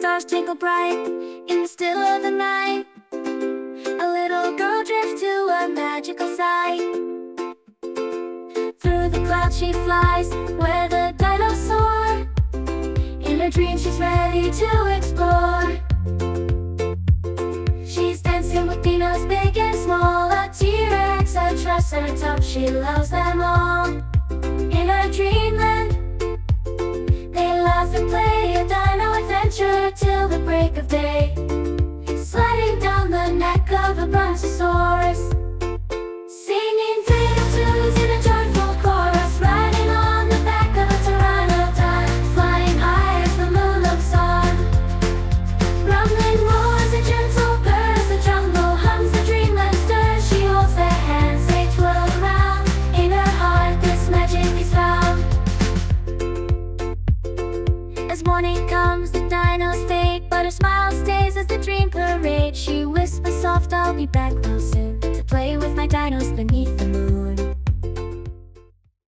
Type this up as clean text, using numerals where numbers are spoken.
stars twinkle bright in the still of the night. A little girl drifts to a magical sight. Through the clouds she flies, where the dinosaur. In her dream she's ready to explore. She's dancing with dinos big and small, a T-Rex, a Triceratops, she loves them all. In her dreamland, they laugh and play a dino adventure till the break of day, sliding down the neck of a Brontosaurus, singing dino-tunes in a joyful chorus, riding on the back of a Pteranodon, flying high as the moon looks on. Rumbling roars and gentle purrs, the jungle hums, the dreamland stirs. She holds their hands, they twirl around. In her heart this magic is found. As morning comes, the dinos fade, but her smile stays as the dream parade. She whispers soft, I'll be back real soon, to play with my dinos beneath